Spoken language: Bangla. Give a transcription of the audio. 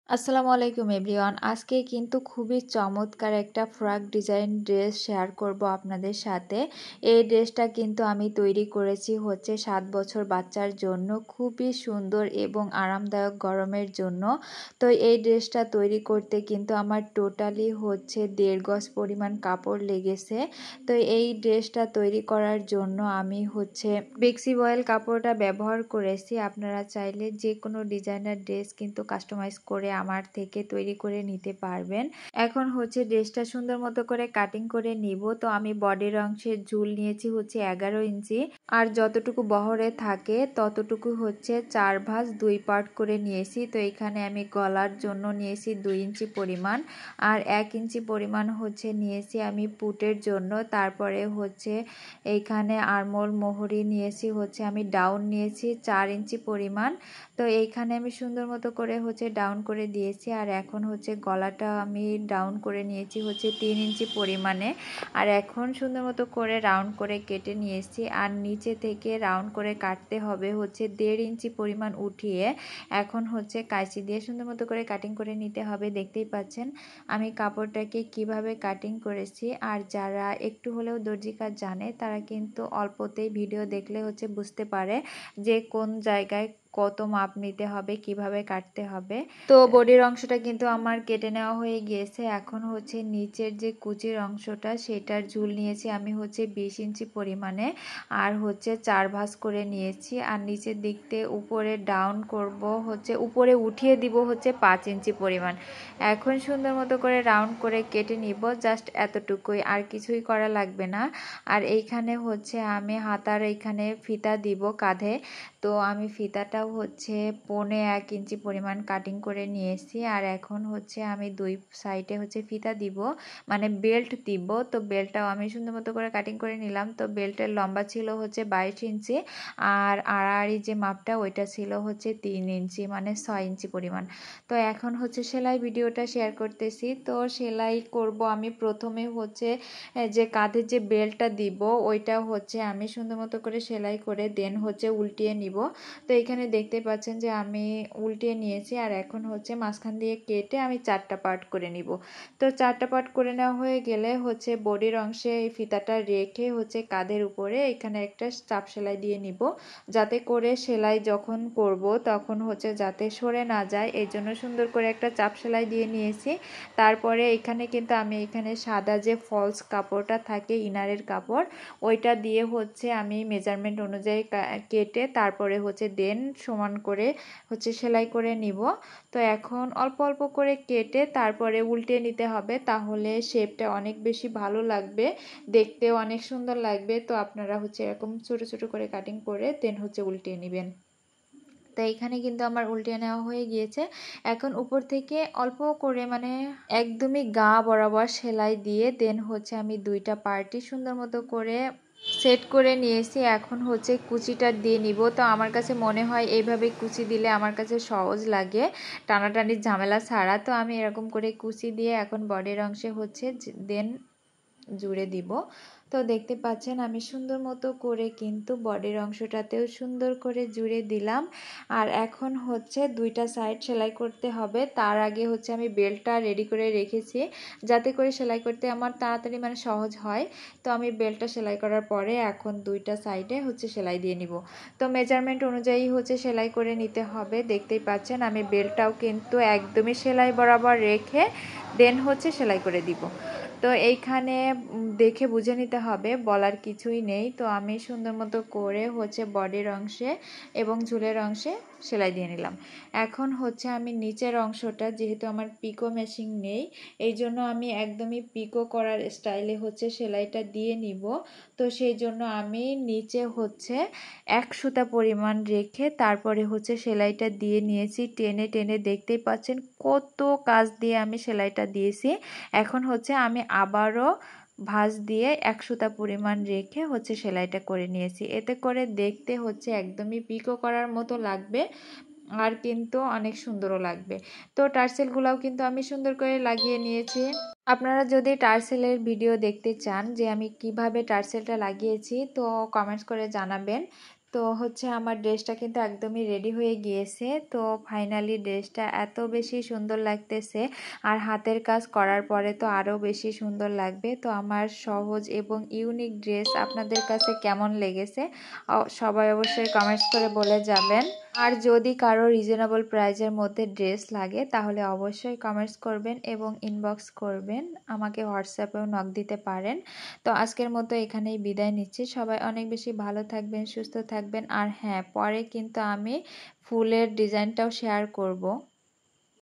আসসালামু আলাইকুম এভরিওয়ান। আজকে কিন্তু খুবই চমৎকার একটা ফ্রক ডিজাইন ড্রেস শেয়ার করব আপনাদের সাথে। এই ড্রেসটা কিন্তু আমি তৈরি করেছি 7 বছর বাচ্চার জন্য, খুবই সুন্দর এবং আরামদায়ক গরমের জন্য। তো এই ড্রেসটা তৈরি করতে কিন্তু আমার টোটালি 1.5 গজ পরিমাণ কাপড় লেগেছে। তো এই ড্রেসটা তৈরি করার জন্য আমি বেক্সি বয়েল কাপড়টা ব্যবহার করেছি। আপনারা চাইলে যে কোনো ডিজাইনার ড্রেস কিন্তু কাস্টমাইজ করে আমার থেকে তৈরি করে নিতে পারবেন। এখন ড্রেসটা সুন্দর মতো করে কাটিং করে নিব। তো আমি বডির অংশের ঝুল নিয়েছি 11 ইঞ্চি, আর যতটুকু বহরে থাকে ততটুকু 4 ভাঁজ 2 পার্ট করে নিয়েছি। তো এখানে আমি গলার জন্য নিয়েছি 2 ইঞ্চি পরিমাণ, আর 1 ইঞ্চি পরিমাণ নিয়েছি আমি পুটের জন্য। তারপরে এইখানে আরমোল মোহরি নিয়েছি আমি ডাউন নিয়েছি 4 ইঞ্চি পরিমাণ। তো এইখানে আমি সুন্দর মতো করে ডাউন করে দিয়েছি। আর এখন গলাটা আমি ডাউন করে নিয়েছি 3 ইঞ্চি পরিমাণে। আর এখন সুন্দর মতো করে রাউন্ড করে কেটে নিয়েছি। আর নিচে থেকে রাউন্ড করে কাটতে হবে 1.5 ইঞ্চি পরিমাণ উঠিয়ে। এখন কাঁচি দিয়ে সুন্দর মতো করে কাটিং করে নিতে হবে। দেখতেই পাচ্ছেন আমি কাপড়টাকে কিভাবে কাটিং করেছি। আর যারা একটু হলেও দর্জি কাজ জানে তারা কিন্তু অল্পতেই ভিডিও দেখলে বুঝতে পারে যে কোন জায়গায় কত মাপ নিতে হবে, কিভাবে কাটতে হবে। তো বডির অংশটা কিন্তু আমার কেটে নেওয়া হয়ে গিয়েছে। এখন নিচের যে কুচির অংশটা সেটার ঝুল নিয়েছি আমি 20 ইঞ্চি পরিমাণে, আর 4 ভাঁজ করে নিয়েছি। আর নিচের দিকতে উপরে ডাউন করব উপরে উঠিয়ে দিব 5 ইঞ্চি পরিমাণ। এখন সুন্দর মতো করে রাউন্ড করে কেটে নিব, জাস্ট এতটুকুই, আর কিছুই করা লাগবে না। আর এইখানে আমি হাতার এইখানে ফিতা দিব কাঁধে। তো আমি ফিতাটাও 1.25 ইঞ্চি পরিমাণ কাটিং করে নিয়েছি। আর এখন আমি 2 সাইডে ফিতা দিব, মানে বেল্ট দিব। তো বেল্টটাও আমি সুন্দর মতো করে কাটিং করে নিলাম। তো বেল্টের লম্বা ছিল 22 ইঞ্চি, আর আড়াআড়ি যে মাপটা ওইটা ছিল 3 ইঞ্চি, মানে 6 ইঞ্চি পরিমাণ। তো এখন সেলাই ভিডিওটা শেয়ার করতেছি। তো সেলাই করব আমি প্রথমে যে কাঁধের যে বেল্টটা দিব ওইটা আমি সুন্দর মতো করে সেলাই করে দেন উল্টিয়ে নিব। তো এখানে দেখতে পাচ্ছেন যে আমি উল্টিয়ে নিয়েছি। আর এখন মাঝখান দিয়ে কেটে আমি 4টা পার্ট করে নিব। তো 4টা পার্ট করে নেওয়া হয়ে গেলে বডির অংশে এই ফিতাটা রেখে কাঁধের উপরে এখানে একটা চাপ সেলাই দিয়ে নিব, যাতে করে সেলাই যখন করব তখন যাতে সরে না যায়, এই জন্য সুন্দর করে একটা চাপ সেলাই দিয়ে নিয়েছি। তারপরে এখানে কিন্তু আমি এখানে সাদা যে ফলস কাপড়টা থাকে ইনারের কাপড়, ওইটা দিয়ে আমি মেজারমেন্ট অনুযায়ী কেটে তারপরে দেন সমান করে সেলাই করে নিব। তো এখন অল্প অল্প করে কেটে তারপরে উল্টে নিতে হবে, তাহলে শেপটা অনেক বেশি ভালো লাগবে, দেখতেও অনেক সুন্দর লাগবে। তো আপনারা এরকম ছোট ছোট করে কাটিং করে দেন উল্টিয়ে নেবেন। তো এইখানে কিন্তু আমার উল্টিয়ে নেওয়া হয়ে গিয়েছে। এখন উপর থেকে অল্প করে, মানে একদমই গা বরাবর সেলাই দিয়ে দেন আমি 2টা পার্টি সুন্দর মতো করে সেট করে নিয়েছি। এখন কুচিটা দিয়ে নিব। তো আমার কাছে মনে হয় এইভাবে কুচি দিলে আমার কাছে সহজ লাগে, টানাটানির ঝামেলা ছাড়া। তো আমি এরকম করে কুচি দিয়ে এখন বডির অংশে দেন জুড়ে দিব। তো দেখতে পাচ্ছেন আমি সুন্দর মতো করে কিন্তু বডির অংশটাতেও সুন্দর করে জুড়ে দিলাম। আর এখন 2টা সাইড সেলাই করতে হবে। তার আগে আমি বেল্টটা রেডি করে রেখেছি, যাতে করে সেলাই করতে আমার তাড়াতাড়ি, মানে সহজ হয়। তো আমি বেল্টটা সেলাই করার পরে এখন 2টা সাইডে সেলাই দিয়ে নিব। তো মেজারমেন্ট অনুযায়ী সেলাই করে নিতে হবে। দেখতেই পাচ্ছেন আমি বেল্টটাও কিন্তু একদমই সেলাই বরাবর রেখে দেন সেলাই করে দিব। তো এইখানে দেখে বুঝে নিতে হবে, বলার কিছুই নেই। তো আমি সুন্দর মতো করে বডির অংশে এবং ঝুলের অংশে সেলাই দিয়ে নিলাম। এখন আমি নিচের অংশটা, যেহেতু আমার পিকো মেশিন নেই, এই জন্য আমি একদমই পিকো করার স্টাইলে সেলাইটা দিয়ে নিব। তো সেই জন্য আমি নিচে 1 সুতা পরিমাণ রেখে তারপরে সেলাইটা দিয়ে নিয়েছি টেনে টেনে। দেখতেই পাচ্ছেন কত কাজ দিয়ে আমি সেলাইটা দিয়েছি। এখন আমি আবারও ভাঁজ দিয়ে 1 সুতা পরিমাণ রেখে সেলাইটা করে নিয়েছি। এতে করে দেখতে একদমই পিকো করার মতো লাগবে, আর কিন্তু অনেক সুন্দরও লাগবে। তো টার্সেলগুলোও কিন্তু আমি সুন্দর করে লাগিয়ে নিয়েছি। আপনারা যদি টার্সেলের ভিডিও দেখতে চান যে আমি কিভাবে টার্সেলটা লাগিয়েছি, তো কমেন্টস করে জানাবেন। তো হচ্ছে আমার ড্রেসটা কিন্তু একদমই রেডি হয়ে গিয়েছে। তো ফাইনালি ড্রেসটা এত বেশি সুন্দর লাগতেছে, আর হাতের কাজ করার পরে তো আরও বেশি সুন্দর লাগবে। তো আমার সহজ এবং ইউনিক ড্রেস আপনাদের কাছে কেমন লেগেছে সবাই অবশ্যই কমেন্টস করে বলে যাবেন। আর যদি কারো রিজনেবল প্রাইজের মধ্যে ড্রেস লাগে তাহলে অবশ্যই কমেন্টস করবেন এবং ইনবক্স করবেন, আমাকে হোয়াটসঅ্যাপেও নক দিতে পারেন। তো আজকের মতো এখানেই বিদায় নিচ্ছি। সবাই অনেক বেশি ভালো থাকবেন, সুস্থ থাকবেন। আর হ্যাঁ, পরে কিন্তু আমি ফুলের ডিজাইনটাও শেয়ার করব।